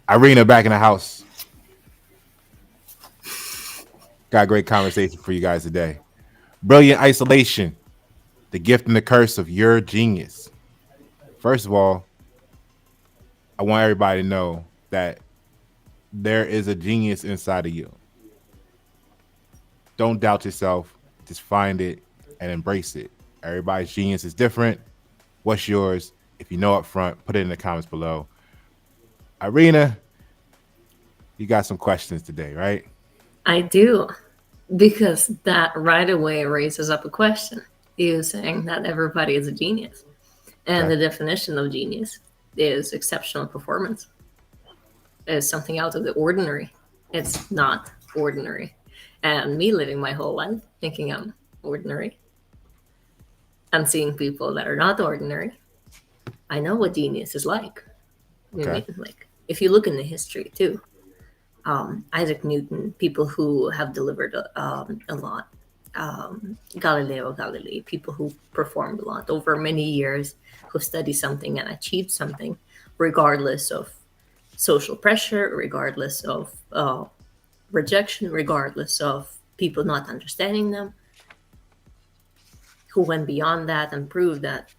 Irina back in the house. Got a great conversation for you guys today. Brilliant isolation, the gift and the curse of your genius. First of all, I want everybody to know that there is a genius inside of you. Don't doubt yourself. Just find it and embrace it. Everybody's genius is different. What's yours? If you know up front, put it in the comments below. Irina, you got some questions today, right? I do, because that right away raises up a question. You saying that everybody is a genius, and Okay. the definition of genius is exceptional performance. It's something out of the ordinary. It's not ordinary. And me living my whole life thinking I'm ordinary and seeing people that are not ordinary, I know what genius is like. I Okay. mean, like if you look in the history too, Isaac Newton, people who have delivered a lot, Galileo Galilei, people who performed a lot over many years, who studied something and achieved something, regardless of social pressure, regardless of rejection, regardless of people not understanding them, who went beyond that and proved that,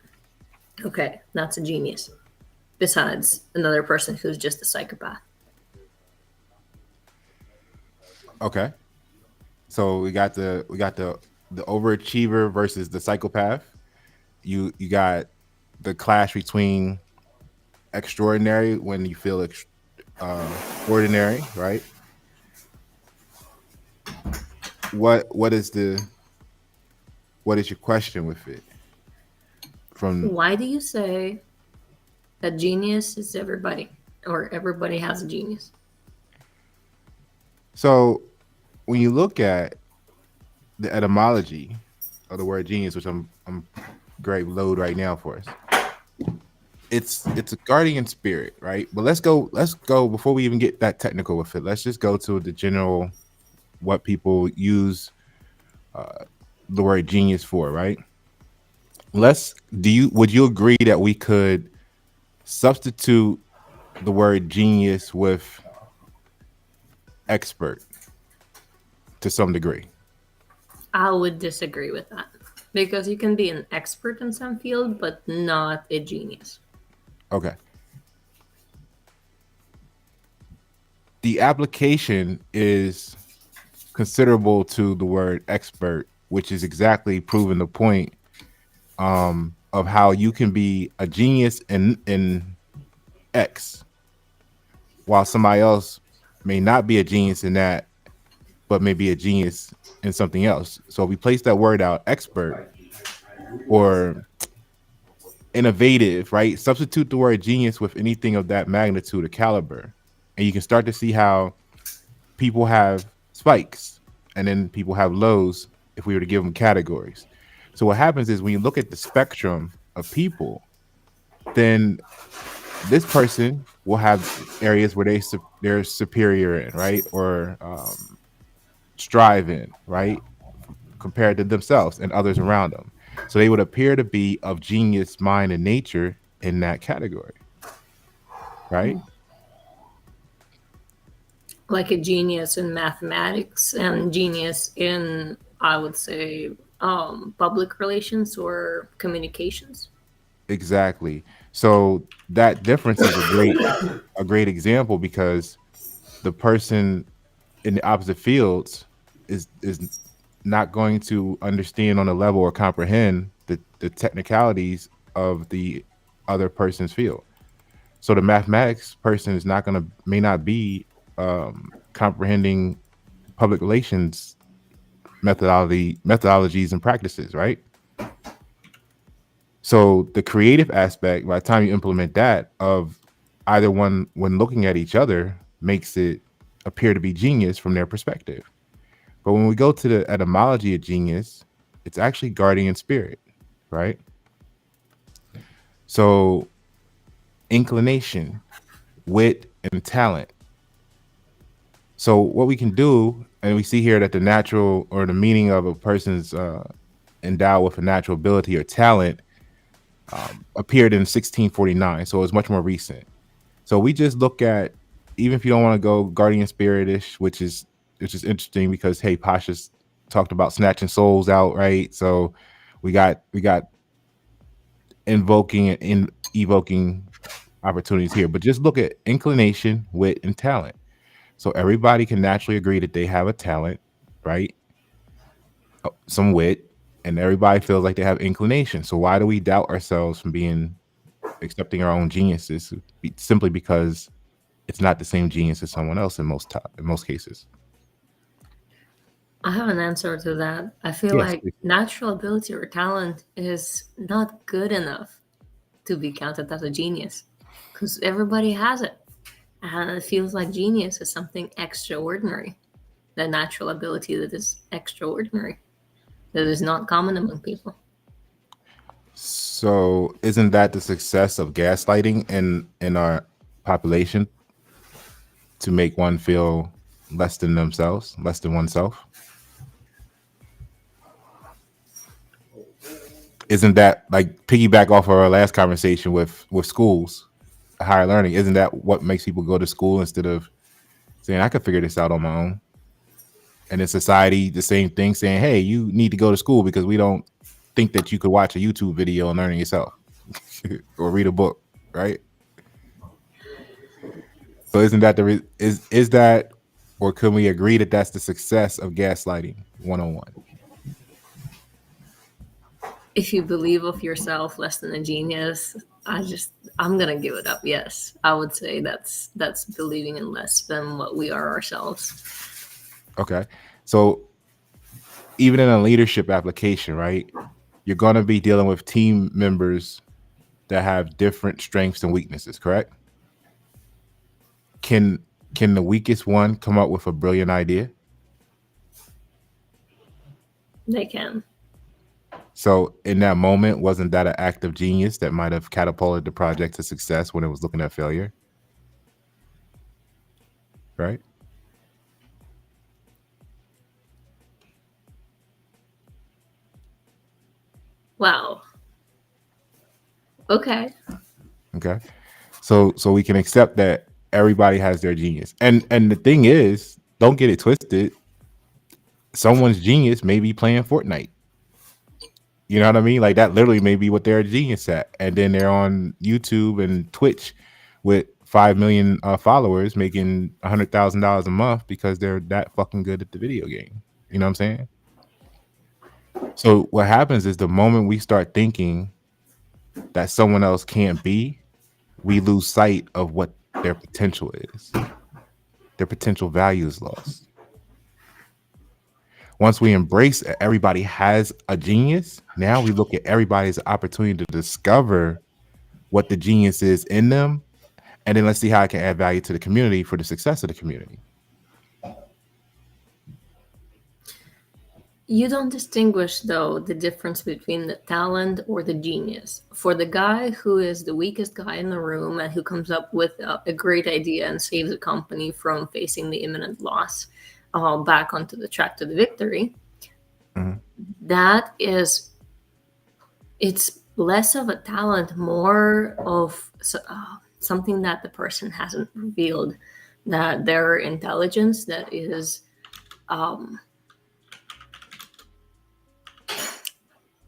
okay, that's a genius, besides another person who's just a psychopath. Okay. So we got the overachiever versus the psychopath. You got the clash between extraordinary when you feel ordinary, right? What is the what is your question with it? From Why do you say that genius is everybody, or everybody has a genius? so when you look at the etymology of the word genius, which I'm great load right now for us, it's a guardian spirit, right? But let's go before we even get that technical with it. Let's just go to the general what people use the word genius for, right? Let's do you would you agree that we could substitute the word genius with expert to some degree? I would disagree with that, because you can be an expert in some field but not a genius. Okay. The application is considerable to the word expert, which is exactly proving the point of how you can be a genius in X, while somebody else may not be a genius in that, but may be a genius in something else. So if we place that word out, expert or innovative, right? Substitute the word genius with anything of that magnitude or caliber, and you can start to see how people have spikes and then people have lows if we were to give them categories. So what happens is when you look at the spectrum of people, then this person will have areas where they're superior in, right, or strive in, right, compared to themselves and others around them. So they would appear to be of genius mind and nature in that category, right? Like a genius in mathematics and genius in, I would say, public relations or communications. Exactly. So that difference is a great example because the person in the opposite fields is not going to understand on a level or comprehend the technicalities of the other person's field. So the mathematics person is not going to may not be comprehending public relations methodologies and practices, right? So the creative aspect, by the time you implement that, of either one when looking at each other, makes it appear to be genius from their perspective. But when we go to the etymology of genius, it's actually guardian spirit, right? So inclination, wit, and talent. So what we can do, and we see here that the natural or the meaning of a person's endowed with a natural ability or talent appeared in 1649. So it's much more recent. So we just look at even if you don't want to go guardian spiritish, which is interesting because hey, Pasha's talked about snatching souls out, right? So we got invoking and evoking opportunities here. But just look at inclination, wit, and talent. So everybody can naturally agree that they have a talent, right? Some wit, and everybody feels like they have inclination. So why do we doubt ourselves from being accepting our own geniuses simply because it's not the same genius as someone else in most cases? I have an answer to that. I feel Yes. like natural ability or talent is not good enough to be counted as a genius because everybody has it. And it feels like genius is something extraordinary. The natural ability that is extraordinary, that is not common among people. So isn't that the success of gaslighting in our population to make one feel less than themselves, less than oneself? Isn't that like piggyback off of our last conversation with schools, higher learning? Isn't that what makes people go to school instead of saying I could figure this out on my own? And in society, the same thing, saying, hey, you need to go to school because we don't think that you could watch a YouTube video and learn it yourself or read a book, right? So isn't that is that, or can we agree that that's the success of gaslighting 101? If you believe of yourself less than a genius, I'm gonna give it up. Yes, I would say that's believing in less than what we are ourselves. Okay. So even in a leadership application, right, you're going to be dealing with team members that have different strengths and weaknesses, correct? Can the weakest one come up with a brilliant idea? They can. So in that moment, wasn't that an act of genius that might have catapulted the project to success when it was looking at failure? Right? Wow. Okay. Okay. So we can accept that everybody has their genius. And the thing is, don't get it twisted. Someone's genius may be playing Fortnite. You know what I mean? Like that literally may be what they're a genius at. And then they're on YouTube and Twitch with 5 million followers making $100,000 a month because they're that fucking good at the video game. You know what I'm saying? So what happens is the moment we start thinking that someone else can't be, we lose sight of what their potential is. Their potential value is lost. Once we embrace that everybody has a genius, now we look at everybody as an opportunity to discover what the genius is in them, and then let's see how I can add value to the community for the success of the community. You don't distinguish, though, the difference between the talent or the genius. For the guy who is the weakest guy in the room and who comes up with a great idea and saves the company from facing the imminent loss back onto the track to the victory, that is, it's less of a talent, more of something that the person hasn't revealed, that their intelligence that is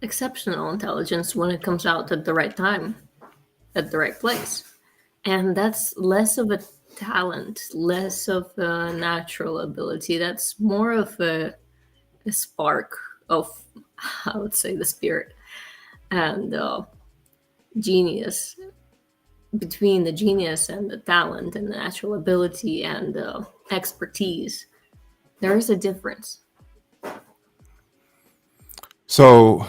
exceptional intelligence when it comes out at the right time, at the right place. And that's less of a talent, less of a natural ability. That's more of a spark of, I would say, the spirit and genius. Between the genius and the talent and the natural ability and expertise, there is a difference. So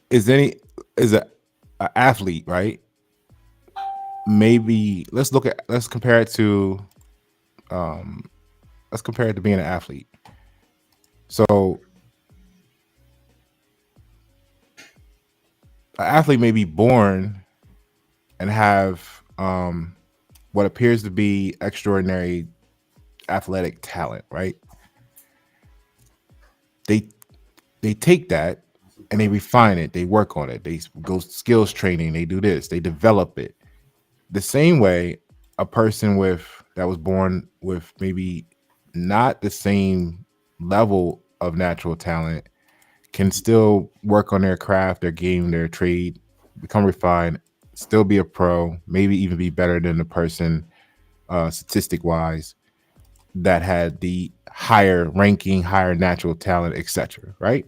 is an athlete, right? Maybe let's compare it to being an athlete. So an athlete may be born and have what appears to be extraordinary athletic talent, right? They take that and they refine it, they work on it, they go skills training, they do this, they develop it. The same way a person with that was born with maybe not the same level of natural talent can still work on their craft, their game, their trade, become refined, still be a pro, maybe even be better than the person statistic wise that had the higher ranking, higher natural talent, etc. Right?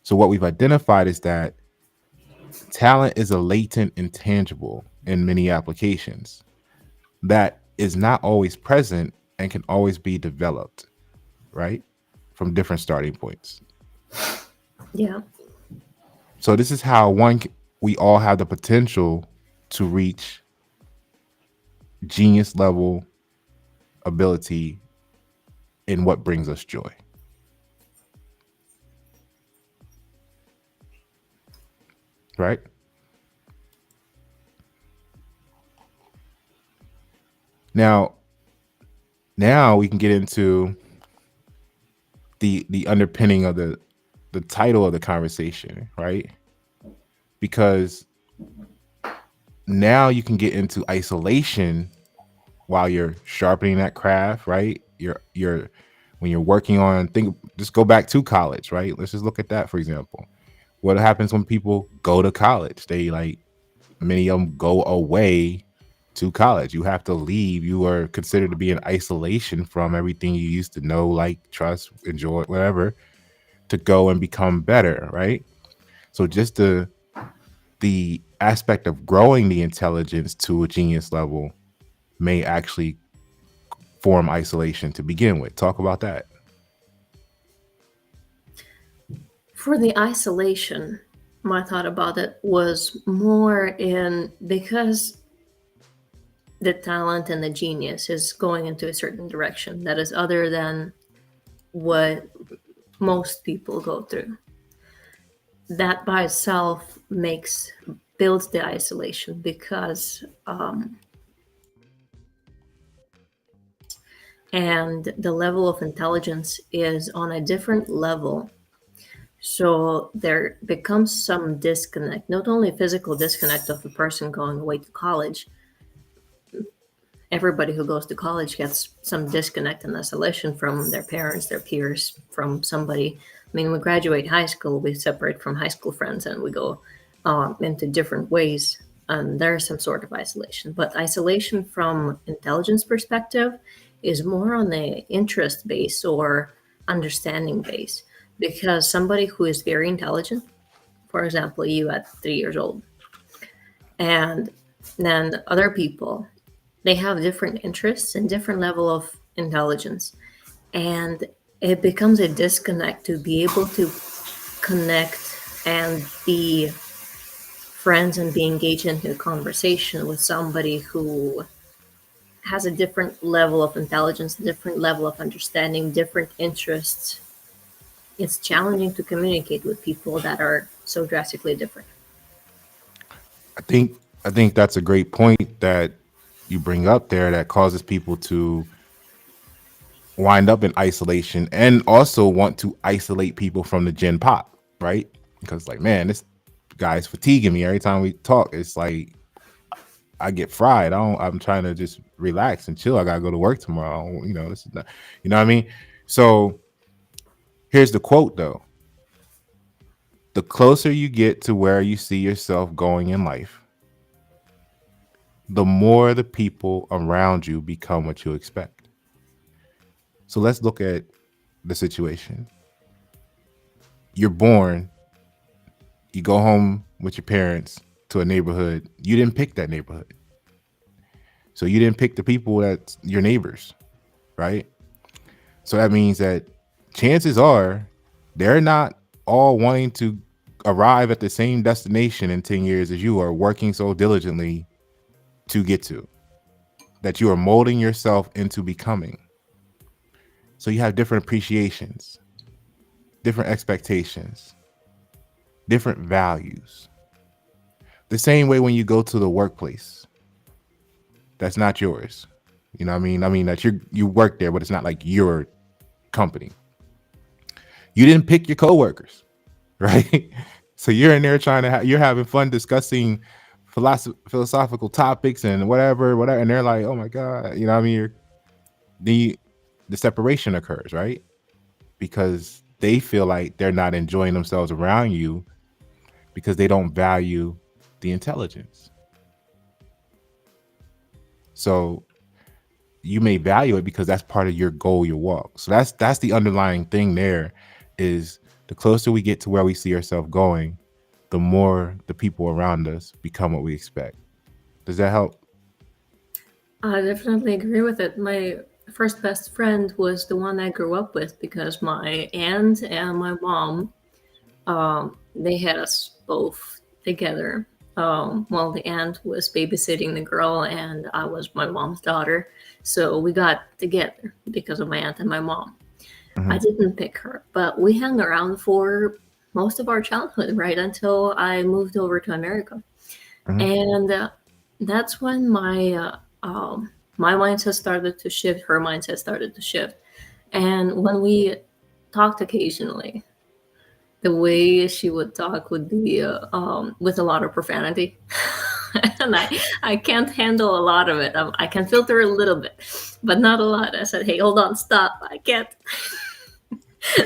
So what we've identified is that talent is a latent intangible in many applications that is not always present and can always be developed, right? From different starting points. Yeah. So this is how we all have the potential to reach genius level ability in what brings us joy. Right? Now, now we can get into the underpinning of the title of the conversation, right? Because now you can get into isolation while you're sharpening that craft, right? You're when you're working on just go back to college, right? Let's just look at that for example. What happens when people go to college? They like many of them go away to college. You have to leave. You are considered to be in isolation from everything you used to know, like, trust, enjoy, whatever, to go and become better, right? So just the aspect of growing the intelligence to a genius level may actually form isolation to begin with. Talk about that. For the isolation, my thought about it was more in because the talent and the genius is going into a certain direction that is other than what most people go through. That by itself builds the isolation because and the level of intelligence is on a different level. So there becomes some disconnect, not only physical disconnect of the person going away to college. Everybody who goes to college gets some disconnect and isolation from their parents, their peers, from somebody. I mean, we graduate high school, we separate from high school friends, and we go into different ways. And there's some sort of isolation. But isolation from intelligence perspective is more on the interest base or understanding base. Because somebody who is very intelligent, for example, you at 3 years old, and then other people, they have different interests and different level of intelligence, and it becomes a disconnect to be able to connect and be friends and be engaged into a conversation with somebody who has a different level of intelligence, different level of understanding, different interests. It's challenging to communicate with people that are so drastically different. I think I think that's a great point that you bring up there that causes people to wind up in isolation and also want to isolate people from the gen pop, right? Because like, man, this guy's fatiguing me every time we talk. It's like I get fried. I'm trying to just relax and chill. I gotta go to work tomorrow. This is not, you know what I mean? So here's the quote though. The closer you get to where you see yourself going in life, the more the people around you become what you expect. So let's look at the situation. You're born, you go home with your parents to a neighborhood. You didn't pick that neighborhood. So you didn't pick the people that's your neighbors, right? So that means that chances are they're not all wanting to arrive at the same destination in 10 years as you are working so diligently to get to, that you are molding yourself into becoming. So you have different appreciations, different expectations, different values. The same way when you go to the workplace, that's not yours. You know what I mean? I mean that you work there, but it's not like your company. You didn't pick your coworkers, right? So you're in there you're having fun discussing philosophical topics and whatever, and they're like, oh my god, you know, what I mean, the the separation occurs, right? Because they feel like they're not enjoying themselves around you because they don't value the intelligence. So you may value it because that's part of your goal, your walk. So that's the underlying thing there is the closer we get to where we see ourselves going, the more the people around us become what we expect. Does that help? I definitely agree with it. My first best friend was the one I grew up with because my aunt and my mom, they had us both together. Well, the aunt was babysitting the girl, and I was my mom's daughter. So we got together because of my aunt and my mom. I Hmm. didn't pick her, but we hung around for most of our childhood, right until I moved over to America. Hmm. And that's when my mindset started to shift. Her mindset started to shift, and when we talked occasionally, the way she would talk would be with a lot of profanity. And I can't handle a lot of it. I can filter a little bit, but not a lot. I said, hey, hold on, stop. I can't.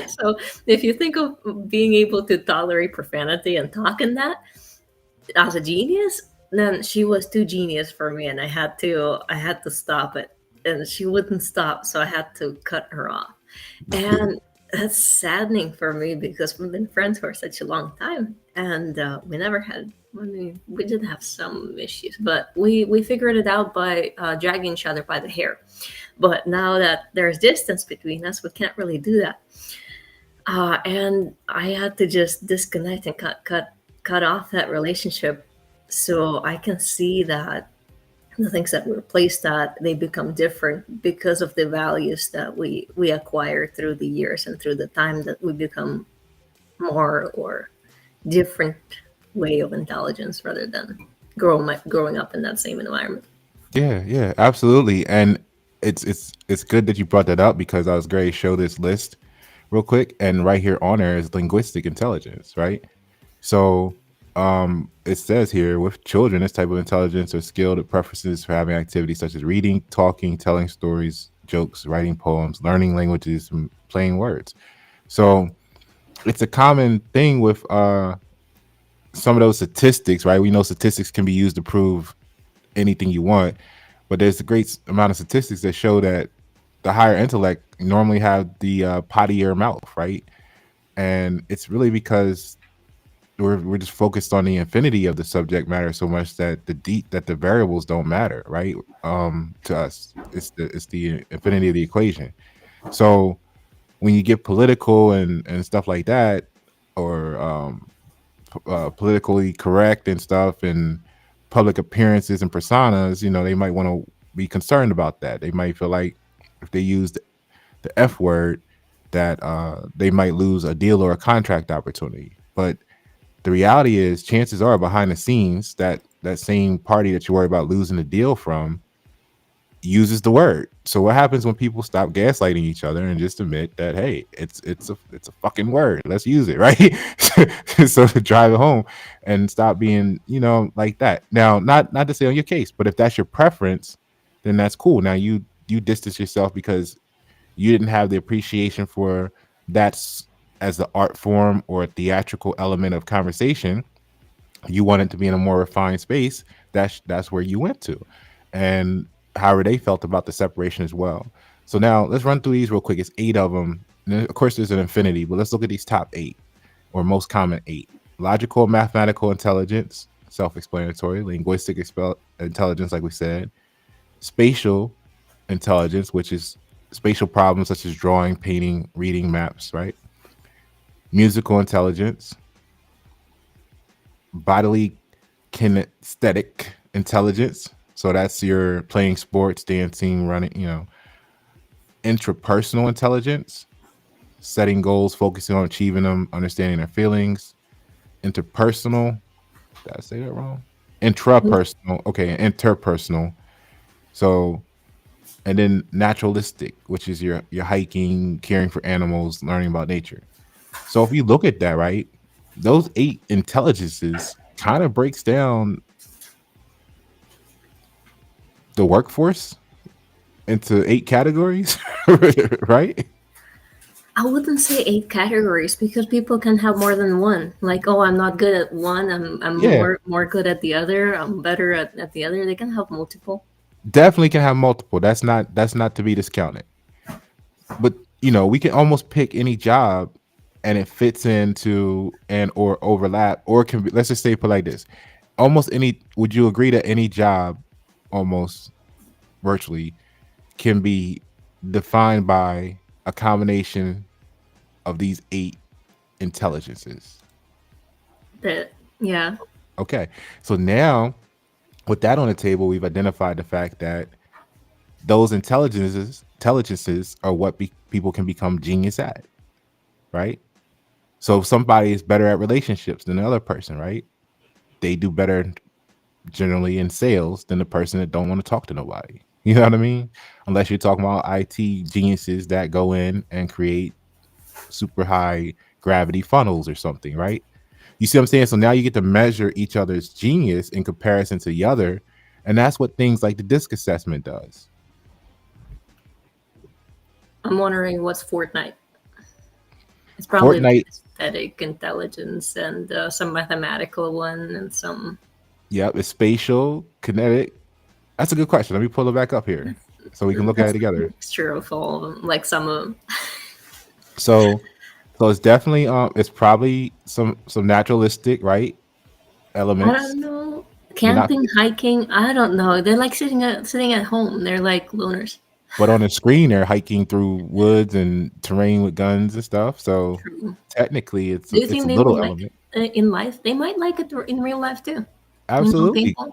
So if you think of being able to tolerate profanity and talk in that as a genius, then she was too genius for me, and I had to stop it. And she wouldn't stop, so I had to cut her off. And that's saddening for me because we've been friends for such a long time, and we never had. I mean, we did have some issues, but we figured it out by dragging each other by the hair. But now that there's distance between us, we can't really do that. And I had to just disconnect and cut off that relationship, so I can see that the things that we replaced that they become different because of the values that we acquire through the years and through the time that we become more or different way of intelligence rather than growing up in that same environment. Yeah, yeah, absolutely. And it's good that you brought that up because I was going to show this list real quick. And right here on there is linguistic intelligence, right? So it says here with children, this type of intelligence or skill that preferences for having activities such as reading, talking, telling stories, jokes, writing poems, learning languages, and playing words. So it's a common thing with some of those statistics, right? We know statistics can be used to prove anything you want, but there's a great amount of statistics that show that the higher intellect normally have the pottier mouth, right? And it's really because we're just focused on the infinity of the subject matter so much that the variables don't matter, right? To us, it's the infinity of the equation. So when you get political and stuff like that, or politically correct and stuff, and public appearances and personas, they might want to be concerned about that. They might feel like if they use the F word, that they might lose a deal or a contract opportunity. But the reality is, chances are behind the scenes that same party that you worry about losing a deal from uses the word. So what happens when people stop gaslighting each other and just admit that, hey, it's a fucking word. Let's use it, right? So to drive it home and stop being, like that. Now, not to say on your case, but if that's your preference, then that's cool. Now you distance yourself because you didn't have the appreciation for that's as the art form or theatrical element of conversation. You wanted to be in a more refined space. That's where you went to, and however they felt about the separation as well. So now let's run through these real quick. It's 8 of them. And then, of course, there's an infinity, but let's look at these top 8 or most common 8. Logical, mathematical intelligence, self-explanatory. Linguistic intelligence, like we said. Spatial intelligence, which is spatial problems such as drawing, painting, reading maps, right? Musical intelligence, bodily kinesthetic intelligence. So that's your playing sports, dancing, running, intrapersonal intelligence, setting goals, focusing on achieving them, understanding their feelings. Interpersonal, did I say that wrong? Intrapersonal, okay, interpersonal. So, and then naturalistic, which is your hiking, caring for animals, learning about nature. So if you look at that, right, those 8 intelligences kind of breaks down the workforce into 8 categories, right? I wouldn't say 8 categories because people can have more than one. Like, oh, I'm not good at one. I'm Yeah, more good at the other. I'm better at the other. They can have multiple. definitely can have multiple. That's not to be discounted. But we can almost pick any job, and it fits into and or overlap, or can be, let's just say put like this: almost any. Would you agree that any job, almost virtually, can be defined by a combination of these 8 intelligences? That yeah, Okay, so now with that on the table, we've identified the fact that those intelligences are what people can become genius at, right? So if somebody is better at relationships than the other person, right? They do better generally in sales than the person that don't want to talk to nobody. You know what I mean? Unless you're talking about IT geniuses that go in and create super high gravity funnels or something, right? You see what I'm saying? So now you get to measure each other's genius in comparison to the other. And that's what things like the disc assessment does. I'm wondering what's Fortnite. It's probably like Fortnite, aesthetic intelligence and some mathematical one and some yep, it's spatial, kinetic. That's a good question. Let me pull it back up here so we can look at it that's a together. mixture of all of them. Like some of them. So it's definitely it's probably some naturalistic, right, I elements. don't know. You're not, Camping, hiking, I don't know. They're like sitting at home. They're like loners. but on the screen they're hiking through woods and terrain with guns and stuff. So True. technically, it's Do you it's think a they would little like element. it in life? They might like it in real life too. Absolutely, Paintball.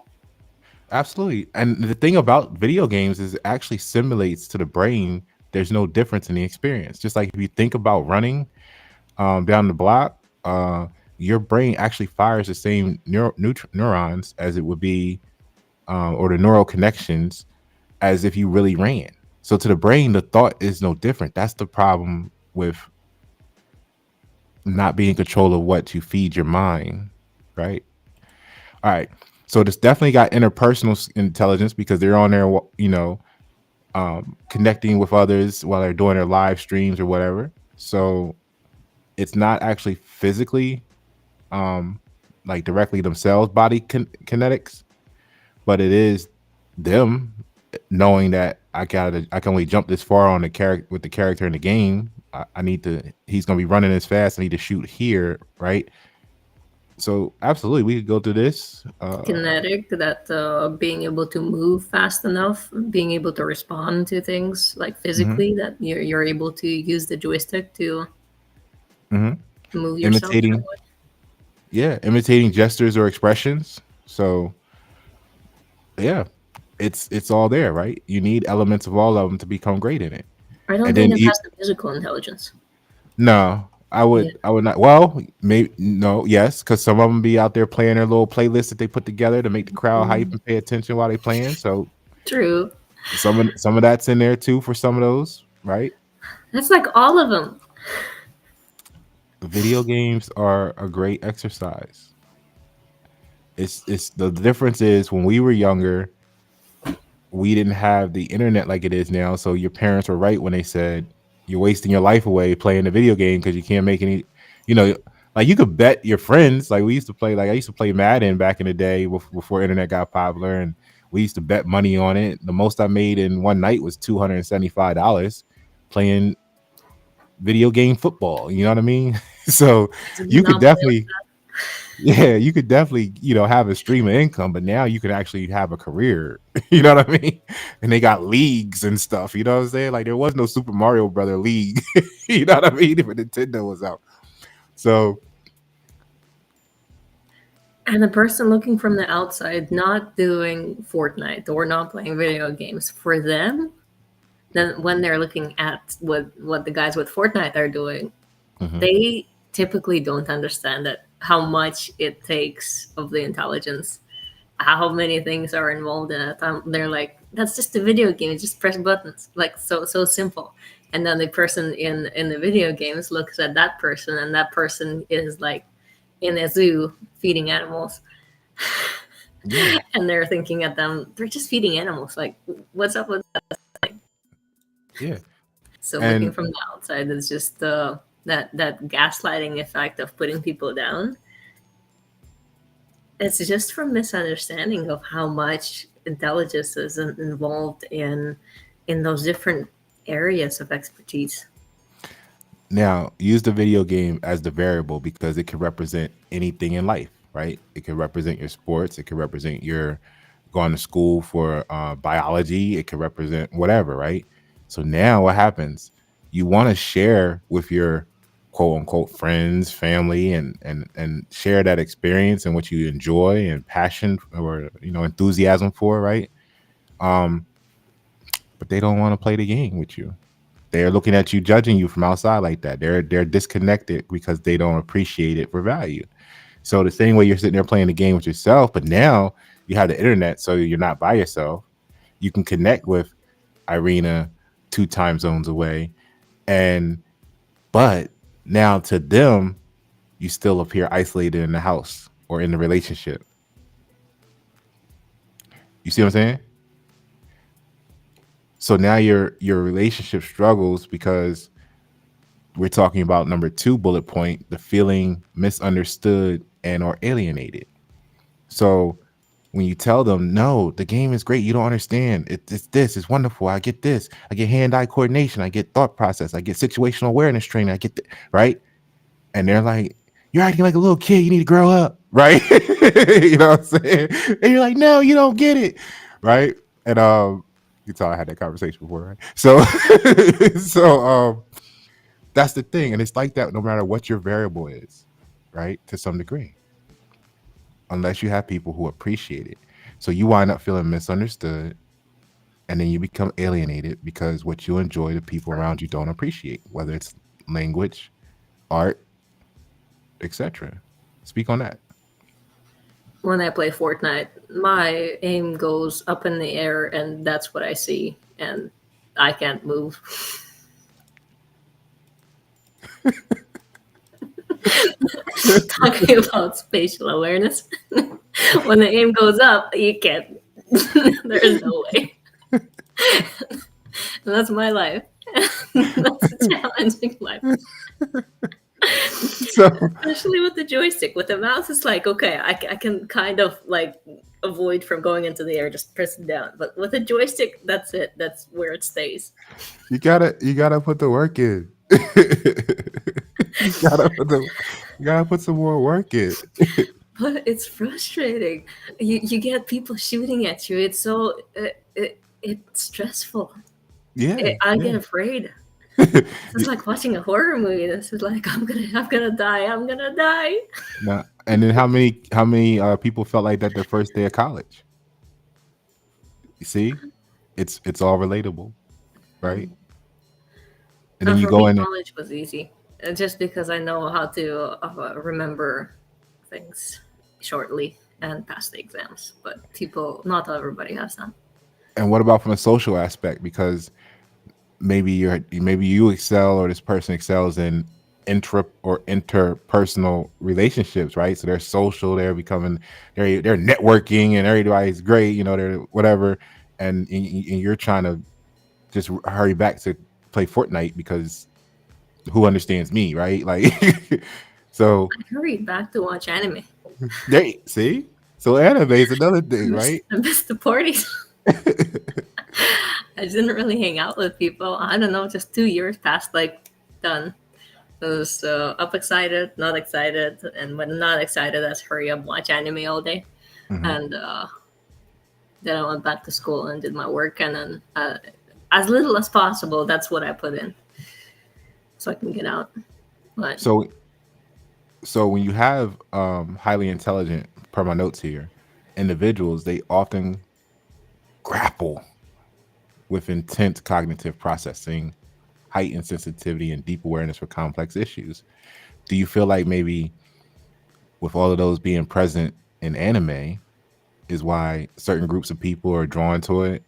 absolutely. And the thing about video games is it actually simulates to the brain. There's no difference in the experience. Just like if you think about running down the block, your brain actually fires the same neurons as it would be, or the neural connections as if you really ran. So to the brain, the thought is no different. That's the problem with not being in control of what you feed your mind, right? All right. So this definitely got interpersonal intelligence because they're on there, connecting with others while they're doing their live streams or whatever. So it's not actually physically, um, like directly themselves body kinetics, but it is them knowing that I can only jump this far on the character with the character in the game. I need to. He's gonna be running this fast. I need to shoot here, right? So absolutely, we could go through this. Kinetic, that being able to move fast enough, being able to respond to things like Mhm, physically, that you're able to use the joystick to mhm. move yourself that Imitating, way. yeah, imitating gestures or expressions. So yeah, it's all there, right? You need elements of all of them to become great in it. I don't And think then it has the musical intelligence. no, Yeah. I would not. Well, maybe no, yes, because some of them be out there playing their little playlist that they put together to make the crowd hype Mm, and pay attention while they playing. So true. some of that's in there too for some of those, right? That's like all of them. Video games are a great exercise. It's the difference is when we were younger, we didn't have the internet like it is now. So your parents were right when they said you're wasting your life away playing a video game because you can't make any, you know, like you could bet your friends. Like we used to play, like I used to play Madden back in the day before internet got popular, and we used to bet money on it. The most I made in one night was $275 playing video game football. You know what I mean? So I did you could not play like definitely, yeah, you could definitely, have a stream of income, but now you can actually have a career. You know what I mean? And they got leagues and stuff. You know what I'm saying? Like there was no Super Mario Brother League. You know what I mean? If Nintendo was out. So And the person looking from the outside, not doing Fortnite or not playing video games, for them, then when they're looking at what the guys with Fortnite are doing, mhm, they typically don't understand that how much it takes of the intelligence, how many things are involved in it. They're like, that's just a video game, just press buttons, like so simple. And then the person in the video games looks at that person, and that person is like in a zoo feeding animals. Yeah, And they're thinking at them, they're just feeding animals. Like, what's up with that? yeah. So looking And from the outside, it's just that gaslighting effect of putting people down. It's just from misunderstanding of how much intelligence is involved in those different areas of expertise. now use the video game as the variable because it can represent anything in life, right? It can represent your sports. It can represent your going to school for biology. It can represent whatever, right? So now what happens? You want to share with your quote unquote friends, family, and share that experience and what you enjoy and passion or enthusiasm for, right? Um, but they don't want to play the game with you. They're looking at you, judging you from outside like that. They're disconnected because they don't appreciate it for value. So the same way you're sitting there playing the game with yourself, but now you have the internet, so you're not by yourself. You can connect with Irina 2 time zones away, and but now to them, you still appear isolated in the house or in the relationship. You see what I'm saying? So now your relationship struggles because we're talking about number 2 bullet point, the feeling misunderstood and or alienated. So when you tell them, no, the game is great, you don't understand. It's this, it's wonderful. I get this. I get hand-eye coordination. I get thought process. I get situational awareness training. Right? And they're like, you're acting like a little kid. You need to grow up. Right? You know what I'm saying? And you're like, no, you don't get it. Right? And you saw I had that conversation before, right? So that's the thing. And it's like that no matter what your variable is, right? To some degree, unless you have people who appreciate it. So you wind up feeling misunderstood and then you become alienated because what you enjoy, the people around you don't appreciate, whether it's language, art, etc. Speak on that. When I play Fortnite, my aim goes up in the air, and that's what I see, and I can't move. Talking about spatial awareness, when the aim goes up, you can't. There is no way. And that's my life. That's a challenging life. So Especially with the joystick. With the mouse, it's like, okay, I can kind of like avoid from going into the air, just press it down. But with a joystick, that's it. That's where it stays. you gotta put the work in. you gotta put the you gotta put some more work in. But it's frustrating. You get people shooting at you. It's so it's stressful. Yeah, I get yeah. afraid. This is like watching a horror movie. This is like I'm gonna die. I'm gonna die. Now, and then how many people felt like that their first day of college? You see, it's all relatable, right? And then And you for go me, in. college was easy, just because I know how to remember things shortly and pass the exams. But people, not everybody has that. And what about from a social aspect? Because maybe you excel or this person excels in intra or interpersonal relationships, right? So they're social, they're networking, and everybody's great, they're whatever, and you're trying to just hurry back to play Fortnite because who understands me, right? Like, so I hurried back to watch anime. they see. So anime is another I thing, missed, right? I missed the parties. I didn't really hang out with people. I don't know, just 2 years passed like done. I was up excited, not excited, and when not excited, let's hurry up, watch anime all day. Mhm. And then I went back to school and did my work, and then as little as possible, that's what I put in so I can get out. But So when you have highly intelligent, per my notes here, individuals, they often grapple with intense cognitive processing, heightened sensitivity, and deep awareness for complex issues. Do you feel like maybe with all of those being present in anime is why certain groups of people are drawn to it,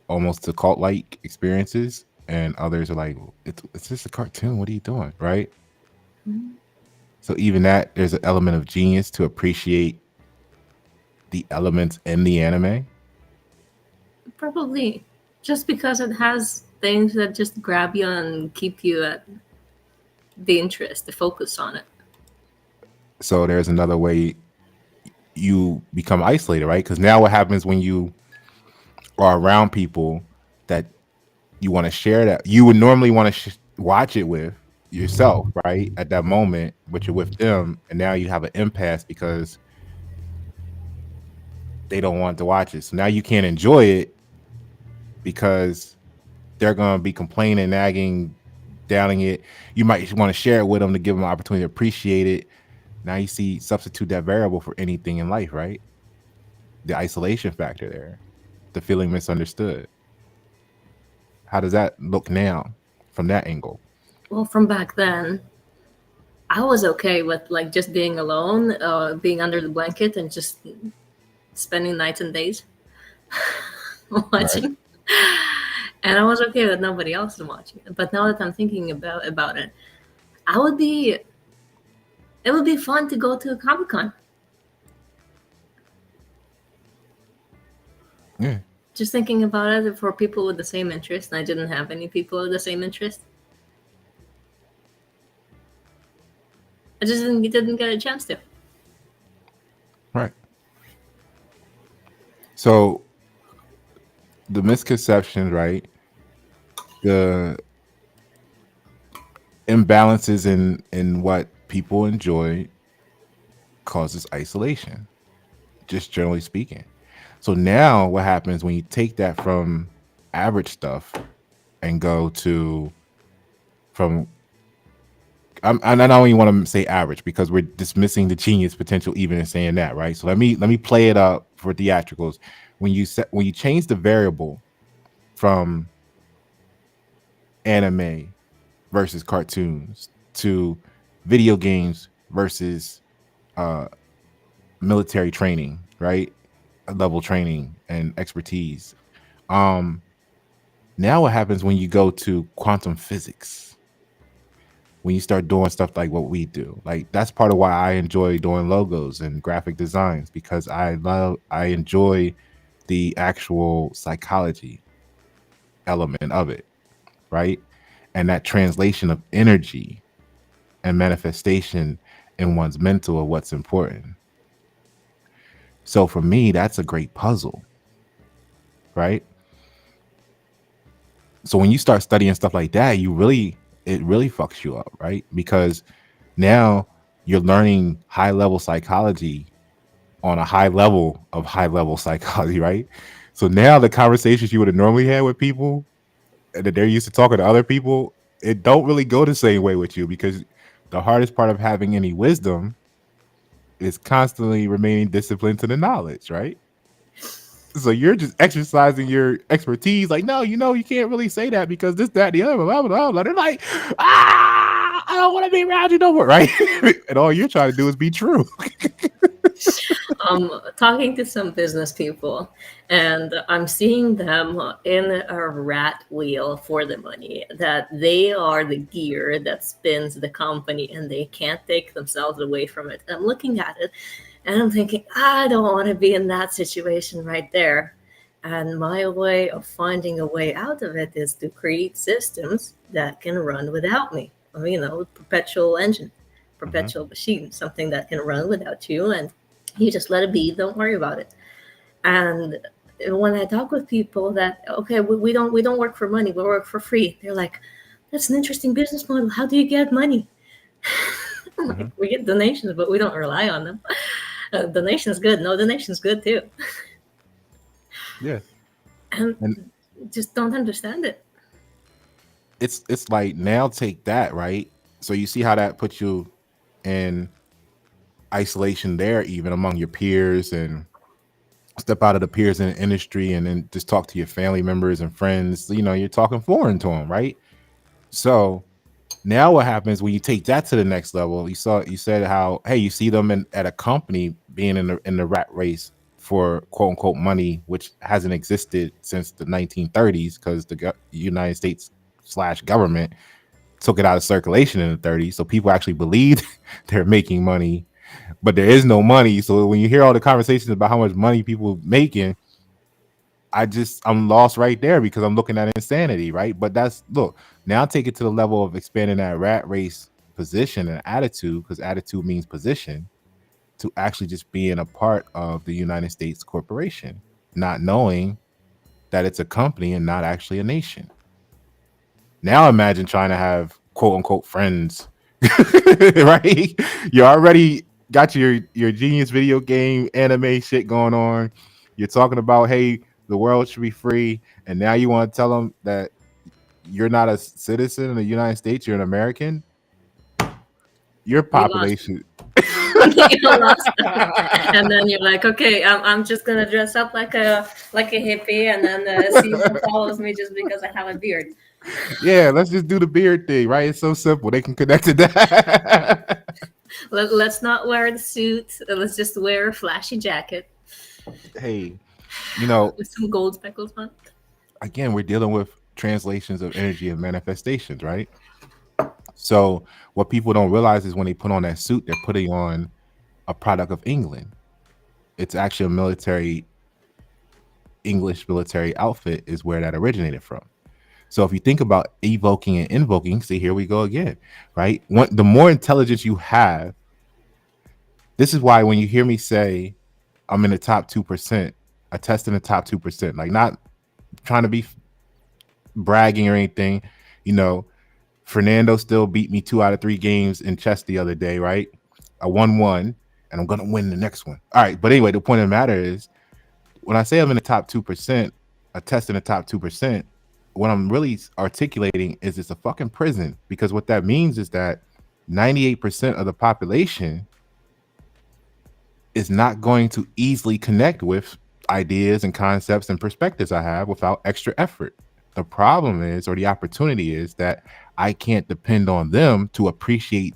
almost to cult-like experiences, and others are like, it's just a cartoon. What are you doing, right? So even that, there's an element of genius to appreciate the elements in the anime? Probably just because it has things that just grab you and keep you at the interest, the focus on it. So there's another way you become isolated, right? Because now what happens when you are around people that you want to share, that you would normally want to watch it with yourself, right? At that moment, but you're with them, and now you have an impasse because they don't want to watch it. So now you can't enjoy it because they're going to be complaining, nagging, downing it. You might want to share it with them to give them an opportunity to appreciate it. Now you see, substitute that variable for anything in life, right? The isolation factor there, the feeling misunderstood. How does that look now from that angle? Well, from back then, I was okay with like just being alone, being under the blanket, and just spending nights and days Right. watching. And I was okay with nobody else watching it. But now that I'm thinking about it, I would be. It would be fun to go to a Comic Con. Yeah. Just thinking about it for people with the same interest, and I didn't have any people with the same interest. I just didn't get a chance to. Right. So the misconceptions, right? The imbalances in what people enjoy causes isolation, just generally speaking. So now what happens when you take that from average stuff and go to from I don't even want to say average because we're dismissing the genius potential even in saying that, right? So let me play it up for theatricals. When you change the variable from anime versus cartoons to video games versus uh, military training, right? Level training and expertise. Um, Now what happens when you go to quantum physics? When you start doing stuff like what we do, like that's part of why I enjoy doing logos and graphic designs, because I enjoy the actual psychology element of it, right? And that translation of energy and manifestation in one's mental of what's important. So for me, that's a great puzzle, right? So when you start studying stuff like that, it really fucks you up, right? Because now you're learning high level psychology on a high level psychology, right? So now the conversations you would have normally had with people and that they're used to talking to other people, it don't really go the same way with you, because the hardest part of having any wisdom is constantly remaining disciplined to the knowledge, right? So you're just exercising your expertise, like, no, you can't really say that because this, that, the other, blah, blah, blah, blah. They're like, I don't want to be around you no more, right? And all you're trying to do is be true. Talking to some business people, and I'm seeing them in a rat wheel for the money, that they are the gear that spins the company and they can't take themselves away from it. I'm looking at it and I'm thinking, I don't want to be in that situation right there. And my way of finding a way out of it is to create systems that can run without me. Perpetual engine, Mhm. perpetual machine, something that can run without you, and you just let it be, don't worry about it. And when I talk with people that, okay, we don't work for money, we work for free, they're like, that's an interesting business model, how do you get money? I'm like, Mhm. we get donations, but we don't rely on them. Donations good, no donations good too. Yeah. And And just don't understand it. it's like, now take that, right? So you see how that puts you in isolation there, even among your peers, and step out of the peers in the industry and then just talk to your family members and friends. You're talking foreign to them, right? So now what happens when you take that to the next level? You said how, hey, you see them at a company being in the rat race for quote unquote money, which hasn't existed since the 1930s, because the United States slash government took it out of circulation in the 30s. So people actually believed they're making money but there is no money. So when you hear all the conversations about how much money people making, I'm lost right there because I'm looking at insanity, right? But look, now take it to the level of expanding that rat race position and attitude, because attitude means position, to actually just being a part of the United States corporation, not knowing that it's a company and not actually a nation. Now imagine trying to have quote unquote friends, right? You already got your genius video game anime shit going on. You're talking about, hey, the world should be free, and now you want to tell them that you're not a citizen of the United States, you're an American. Your You lost. population. You lost. And then you're like, okay, I'm just gonna dress up like a hippie, and then see who follows me just because I have a beard. Yeah, let's just do the beard thing, right? It's so simple. They can connect to that. Let's not wear the suit. Let's just wear a flashy jacket Hey, you know, with some gold speckles on it. again, we're dealing with translations of energy and manifestations, right? So what people don't realize is when they put on that suit, they're putting on a product of England. It's actually a English military outfit is where that originated from. So if you think about evoking and invoking, see, here we go again, right? The more intelligence you have, this is why when you hear me say I'm in the top 2%, I test in the top 2%, like not trying to be bragging or anything, you know, Fernando still beat me 2 out of 3 games in chess the other day, right? I won one and I'm going to win the next one. All right. But anyway, the point of the matter is when I say I'm in the top 2%, I test in the top 2%, what I'm really articulating is it's a fucking prison, because what that means is that 98% of the population is not going to easily connect with ideas and concepts and perspectives I have without extra effort. The problem is, or the opportunity is, that I can't depend on them to appreciate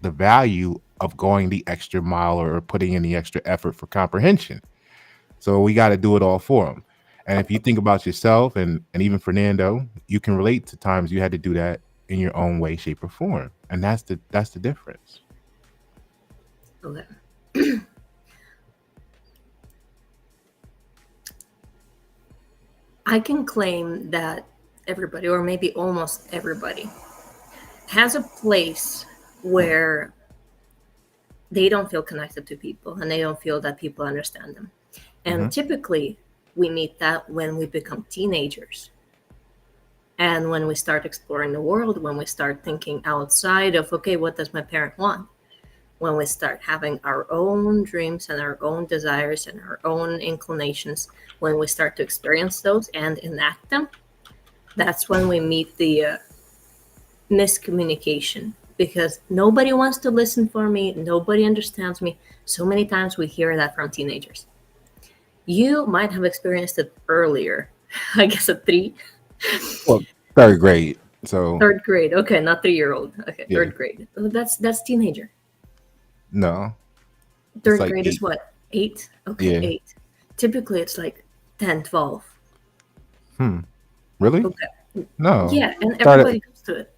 the value of going the extra mile or putting in the extra effort for comprehension. So we got to do it all for them. And if you think about yourself and even Fernando, you can relate to times you had to do that in your own way, shape, or form. And that's the difference. Okay. I can claim that everybody, or maybe almost everybody, has a place where they don't feel connected to people and they don't feel that people understand them. And typically, we meet that when we become teenagers. And when we start exploring the world, when we start thinking outside of, okay, what does my parent want? When we start having our own dreams and our own desires and our own inclinations, when we start to experience those and enact them, that's when we meet the miscommunication, because nobody wants to listen for me, nobody understands me. So many times we hear that from teenagers. You might have experienced it earlier, I guess at 3. Well, 3rd grade. So 3rd grade. Okay, not 3-year-old. Okay, yeah. 3rd grade. That's teenager. No. 3rd like grade 8. is what? 8? Okay, Yeah. 8. Typically it's like 10, 12. Really? Okay. No. Yeah, and everybody goes to it.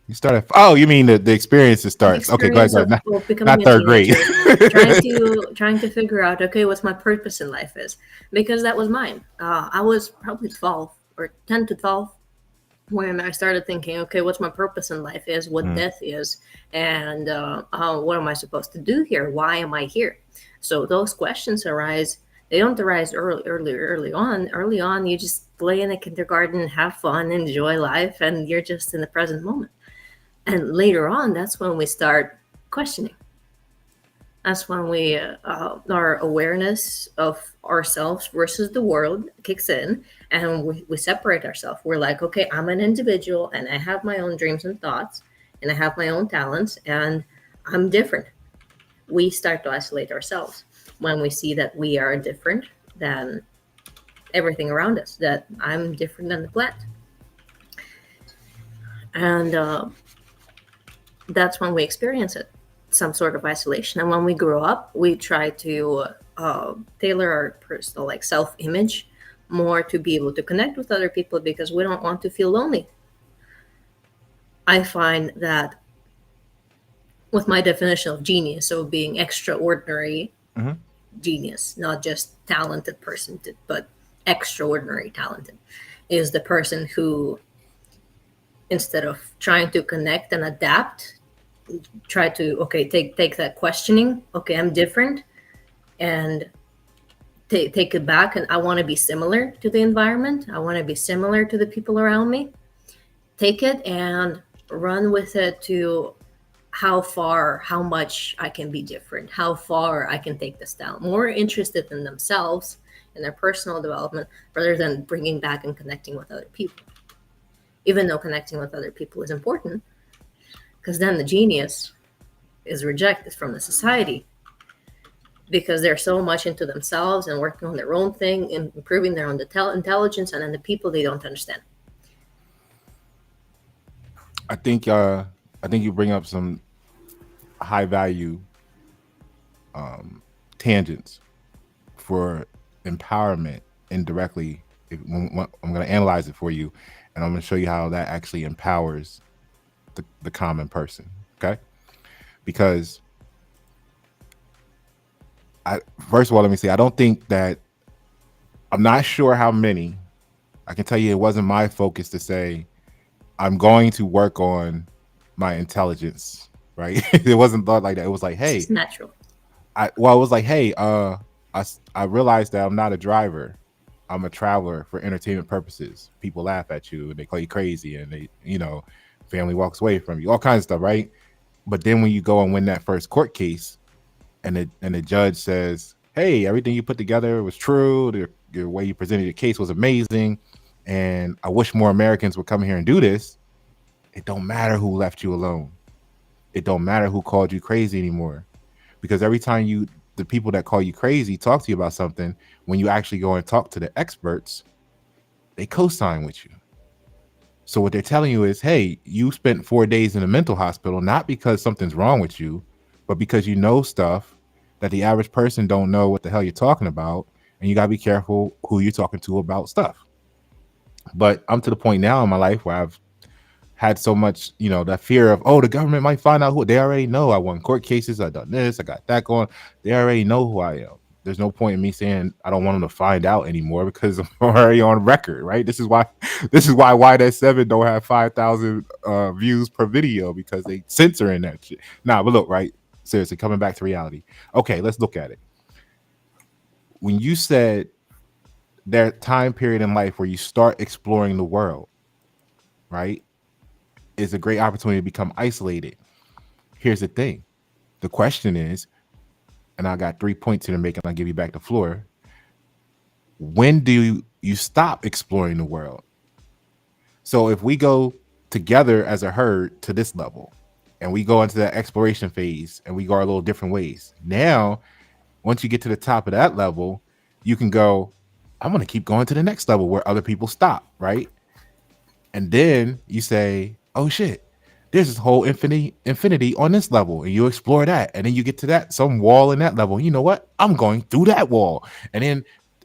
You started. Oh, you mean the experience that The starts? Okay, go ahead. experience Go ahead. of Not becoming a 3rd grade. teenager, trying to figure out, okay, what's my purpose in life is, because that was mine. I was probably 12 or 10 to 12 when I started thinking, okay, what's my purpose in life is, what death is, and what am I supposed to do here? Why am I here? So those questions arise. They don't arise early on. Early on, you just play in a kindergarten, have fun, enjoy life, and you're just in the present moment. And later on, that's when we start questioning. That's when our awareness of ourselves versus the world kicks in, and we separate ourselves. We're like, okay, I'm an individual and I have my own dreams and thoughts and I have my own talents and I'm different. We start to isolate ourselves when we see that we are different than everything around us, that I'm different than the plant. And that's when we experience it, some sort of isolation. And when we grow up, we try to tailor our personal self-image more to be able to connect with other people because we don't want to feel lonely. I find that with my definition of genius, so being extraordinary Hmm. genius, not just talented person, but extraordinary talented, is the person who, instead of trying to connect and adapt, try to, okay, take that questioning. Okay, I'm different, and take it back, and I want to be similar to the environment. I want to be similar to the people around me. Take it and run with it to how far, how much I can be different, how far I can take this down. More interested in themselves and their personal development rather than bringing back and connecting with other people. Even though connecting with other people is important, because then the genius is rejected from the society because they're so much into themselves and working on their own thing and improving their own intelligence, and then the people they don't understand. I think you bring up some high value tangents for empowerment indirectly. I'm going to analyze it for you, and I'm going to show you how that actually empowers the common person. Okay, because I first of all, let me say I don't think that I'm not sure how many. I can tell you it wasn't my focus to say I'm going to work on my intelligence. Right? It wasn't thought like that. It was like, It's hey, just natural. it was like, hey, I realized that I'm not a driver. I'm a traveler for entertainment purposes. People laugh at you and they call you crazy, and family walks away from you, all kinds of stuff, right? But then when you go and win that first court case, and the judge says, hey, everything you put together was true. The way you presented your case was amazing, and I wish more Americans would come here and do this. It don't matter who left you alone. It don't matter who called you crazy anymore, because every time the people that call you crazy talk to you about something, when you actually go and talk to the experts, they co-sign with you. So what they're telling you is, hey, you spent 4 days in a mental hospital, not because something's wrong with you, but because you know stuff that the average person don't know what the hell you're talking about. And you got to be careful who you're talking to about stuff. But I'm to the point now in my life where I've had so much, that fear of, oh, the government might find out who they already know. I won court cases. I done this. I got that going. They already know who I am. There's no point in me saying I don't want them to find out anymore because I'm already on record, right? This is why YS7 don't have 5,000 views per video, because they censoring that shit. Nah, but look, right? Seriously, coming back to reality. Okay, let's look at it. When you said that time period in life where you start exploring the world, right, is a great opportunity to become isolated. Here's the thing. The question is, and I got 3 points here to make, and I'll give you back the floor. When do you stop exploring the world? So if we go together as a herd to this level, and we go into that exploration phase, and we go our little different ways, now, once you get to the top of that level, you can go, I'm going to keep going to the next level where other people stop, right? And then you say, oh shit, there's this whole infinity on this level, and you explore that, and then you get to that some wall in that level. You know what? I'm going through that wall, and then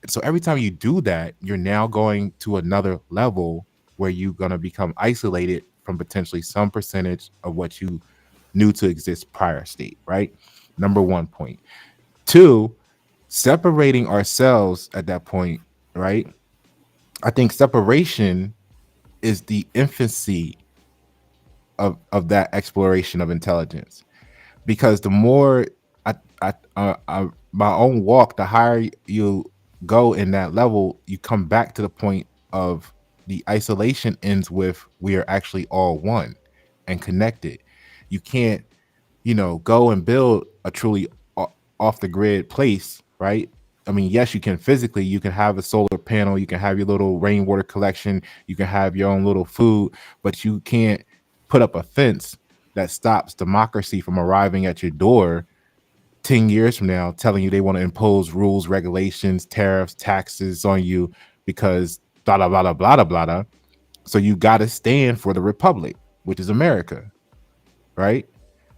so every time you do that, you're now going to another level where you're gonna become isolated from potentially some percentage of what you knew to exist prior state. Right? Number 1 point. Two, separating ourselves at that point. Right? I think separation is the infancy of that exploration of intelligence, because the more my own walk, the higher you go in that level, you come back to the point of the isolation ends with we are actually all one and connected. You can't, go and build a truly off the grid place, right? I mean, yes, you can physically, you can have a solar panel, you can have your little rainwater collection, you can have your own little food, but you can't put up a fence that stops democracy from arriving at your door 10 years from now telling you they want to impose rules, regulations, tariffs, taxes on you because blah, blah, blah, blah, blah, blah, blah. So you got to stand for the republic, which is America, right?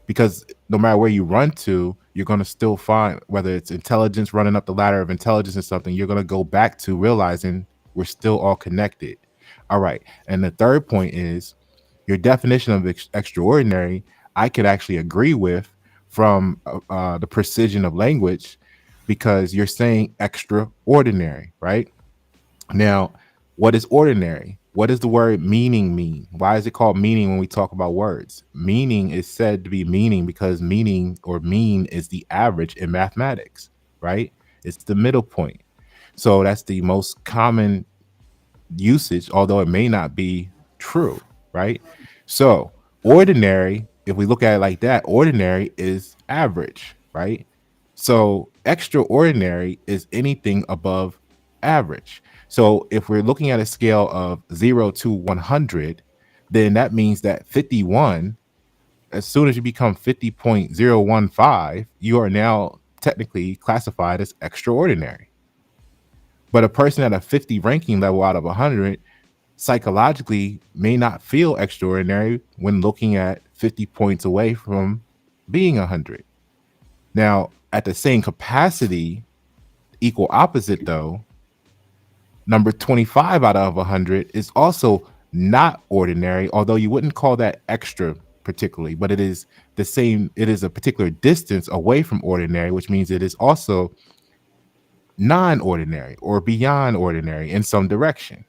Because no matter where you run to, you're going to still find, whether it's intelligence running up the ladder of intelligence or something, you're going to go back to realizing we're still all connected. All right. And the third point is your definition of extraordinary. I could actually agree with from the precision of language, because you're saying extraordinary, right? Now, what is ordinary? What does the word meaning mean? Why is it called meaning when we talk about words? Meaning is said to be meaning because meaning or mean is the average in mathematics, right? It's the middle point. So that's the most common usage, although it may not be true, right? So, ordinary, if we look at it like that, ordinary is average, right? So, extraordinary is anything above average. So, if we're looking at a scale of 0 to 100, then that means that 51, as soon as you become 50.015, you are now technically classified as extraordinary. But a person at a 50 ranking level out of 100 psychologically may not feel extraordinary when looking at 50 points away from being 100. Now, at the same capacity, equal opposite though, number 25 out of 100 is also not ordinary, although you wouldn't call that extra particularly, but it is the same. It is a particular distance away from ordinary, which means it is also non-ordinary or beyond ordinary in some direction.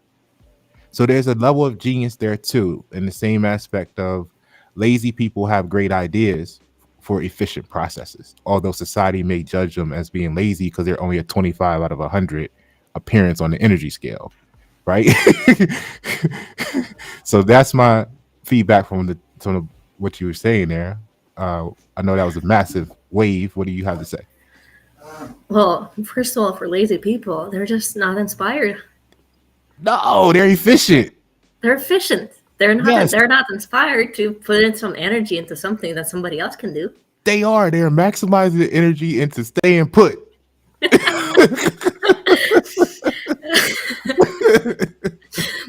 So there's a level of genius there too, in the same aspect of lazy people have great ideas for efficient processes, although society may judge them as being lazy because they're only a 25 out of 100 appearance on the energy scale, right? So that's my feedback from what you were saying there. I know that was a massive wave. What do you have to say? Well, first of all, for lazy people, they're just not inspired. No, they're efficient. They're efficient. They're not. Yes, They're not inspired to put in some energy into something that somebody else can do. they are. They are maximizing the energy into staying put.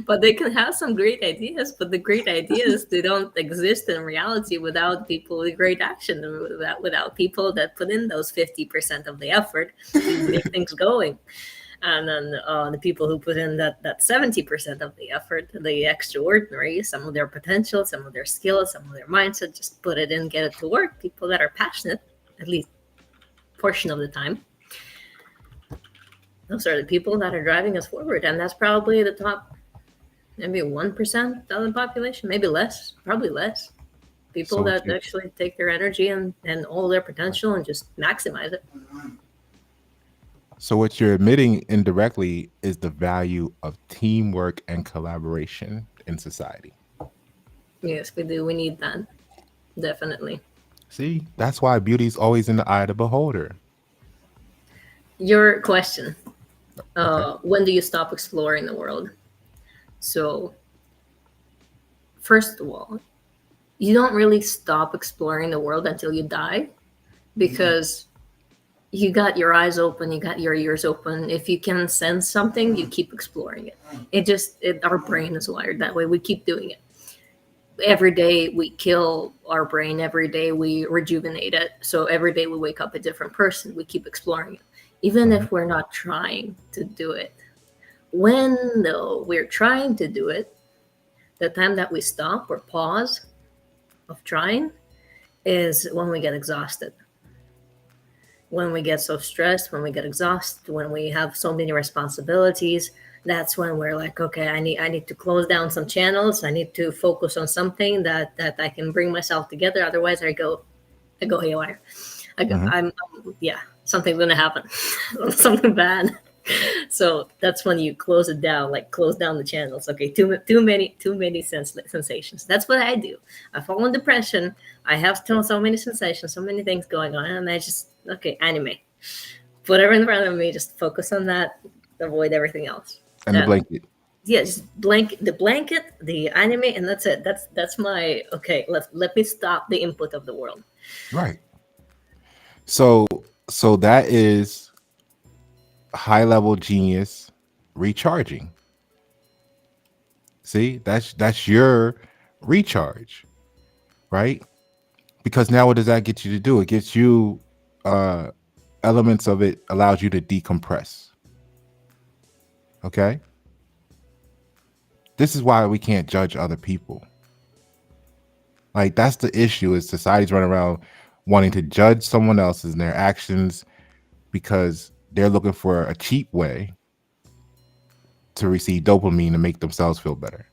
But they can have some great ideas, but the great ideas, they don't exist in reality without people with great action, without people that put in those 50% of the effort to make things going. And then the people who put in that 70% of the effort, the extraordinary, some of their potential, some of their skills, some of their mindset, just put it in, get it to work. People that are passionate, at least portion of the time, those are the people that are driving us forward. And that's probably the top, maybe 1% of the population, maybe less, probably less. People that actually take their energy and all their potential and just maximize it. So what you're admitting indirectly is the value of teamwork and collaboration in society. Yes, we do. We need that. Definitely. See, that's why beauty is always in the eye of the beholder. Your question. Okay. When do you stop exploring the world? So, first of all, you don't really stop exploring the world until you die, because you got your eyes open, you got your ears open. If you can sense something, you keep exploring it. Our brain is wired that way. We keep doing it. Every day we kill our brain. Every day we rejuvenate it. So every day we wake up a different person. We keep exploring it, even if we're not trying to do it. When, though, we're trying to do it, the time that we stop or pause of trying is when we get exhausted. When we get so stressed, when we get exhausted, when we have so many responsibilities, that's when we're like, okay, I need to close down some channels. I need to focus on something that I can bring myself together. Otherwise, I go haywire. Yeah, something's gonna happen, something bad. So that's when you close it down, like close down the channels. Okay, too many sensations. That's what I do. I fall in depression. I have so many sensations, so many things going on, and I just anime. Put everything in front of me. Just focus on that. Avoid everything else. And the blanket. Yeah, just the blanket, the anime, and that's it. That's my okay. Let me stop the input of the world. Right. So that is high level genius recharging. See, that's your recharge, right? Because now what does that get you to do? It gets you elements of it, allows you to decompress. Okay? This is why we can't judge other people. Like that's the issue is society's running around wanting to judge someone else's and their actions because they're looking for a cheap way to receive dopamine to make themselves feel better.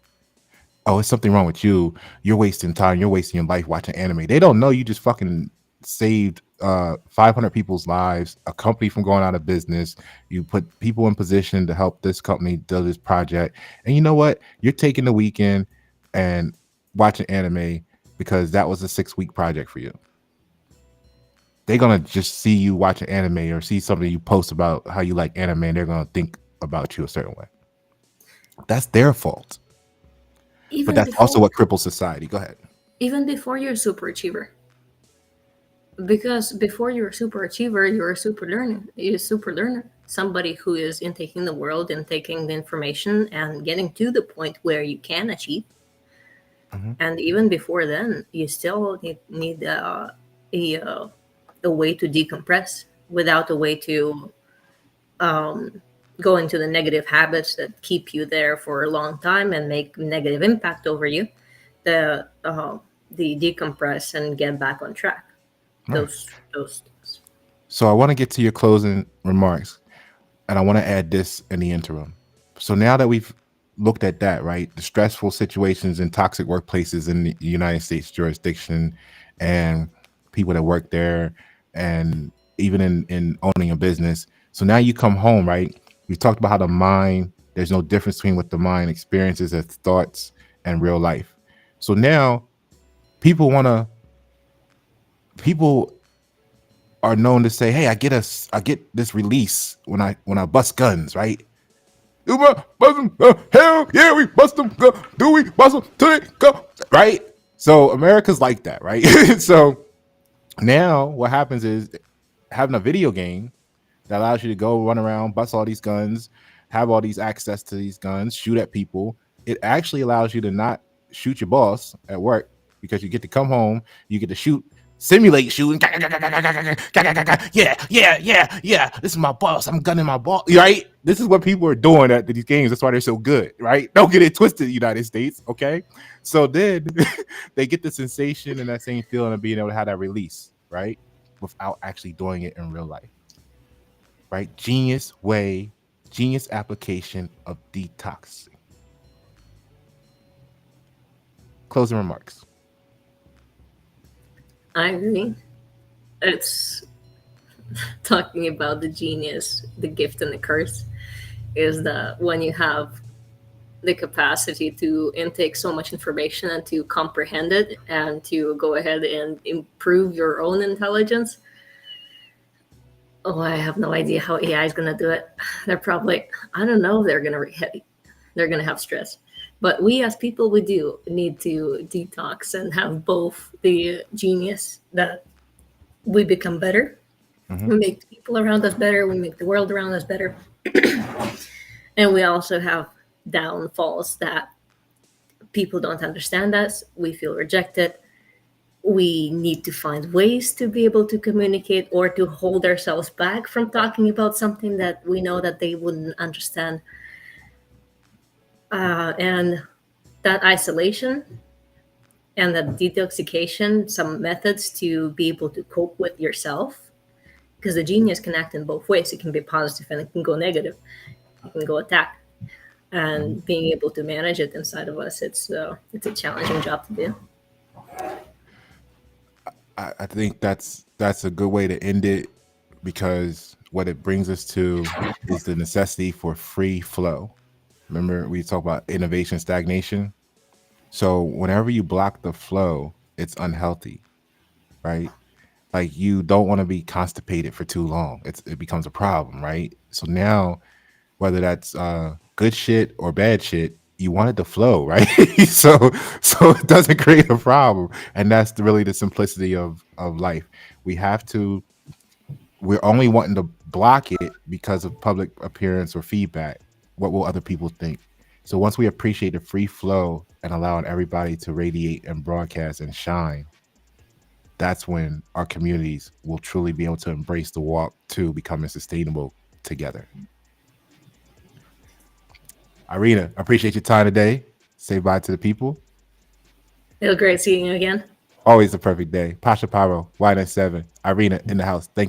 Oh, it's something wrong with you. You're wasting time. You're wasting your life watching anime. They don't know you just fucking saved 500 people's lives, a company from going out of business. You put people in position to help this company do this project. And you know what? You're taking the weekend and watching anime because that was a 6-week project for you. They're gonna just see you watching anime or see something you post about how you like anime, and they're gonna think about you a certain way. That's their fault. But Even that's also before, what cripples society. Go ahead. even before you're a super achiever, because before you're a super achiever, you're a super learner. You're a super learner, somebody who is intaking the world and taking the information and getting to the point where you can achieve. Mm-hmm. And even before then, you still need a way to decompress without a way to um, go into the negative habits that keep you there for a long time and make negative impact over you. The decompress and get back on track. Right. Those things. So I want to get to your closing remarks, and I want to add this in the interim. So now that we've looked at that, right, the stressful situations and toxic workplaces in the United States jurisdiction, and people that work there, and even in owning a business. So now you come home, right? We talked about how the mind. There's no difference between what the mind experiences as thoughts and real life. So now people want to people are known to say, "Hey, I get this release when I bust guns, right? You bust them, hell yeah, we bust them. Go, do we bust them? Do they go right?" So America's like that, right? So now what happens is having a video game that allows you to go run around, bust all these guns, have all these access to these guns, shoot at people. It actually allows you to not shoot your boss at work because you get to come home, you get to shoot, simulate shooting. Yeah, yeah, yeah, yeah. This is my boss. I'm gunning my boss. Right? This is what people are doing at these games. That's why they're so good, right? Don't get it twisted, United States. Okay. So then they get the sensation and that same feeling of being able to have that release, right? Without actually doing it in real life. Right? Genius application of detoxing. Closing remarks. I agree. It's talking about the genius, the gift, and the curse is that when you have the capacity to intake so much information and to comprehend it and to go ahead and improve your own intelligence. Oh, I have no idea how AI is going to do it. They're probably, I don't know, they're going to have stress. But we as people, we do need to detox and have both the genius that we become better. Mm-hmm. We make the people around us better. We make the world around us better. And we also have downfalls that people don't understand us. We feel rejected. We need to find ways to be able to communicate or to hold ourselves back from talking about something that we know that they wouldn't understand. And that isolation and that detoxification, some methods to be able to cope with yourself, because the genius can act in both ways. It can be positive and it can go negative. It can go attack. And being able to manage it inside of us, it's a challenging job to do. I think that's a good way to end it because what it brings us to is the necessity for free flow. Remember, we talk about innovation stagnation. So whenever you block the flow, it's unhealthy, right? Like you don't want to be constipated for too long. It becomes a problem, right? So now whether that's good shit or bad shit, you want it to flow, right? so it doesn't create a problem, and that's really the simplicity of life. We have to. We're only wanting to block it because of public appearance or feedback. What will other people think? So once we appreciate the free flow and allowing everybody to radiate and broadcast and shine, that's when our communities will truly be able to embrace the walk to becoming sustainable together. Irina, I appreciate your time today. Say bye to the people. It was great seeing you again. Always the perfect day. Pasha Paroh, Y97, Irina in the house. Thank you.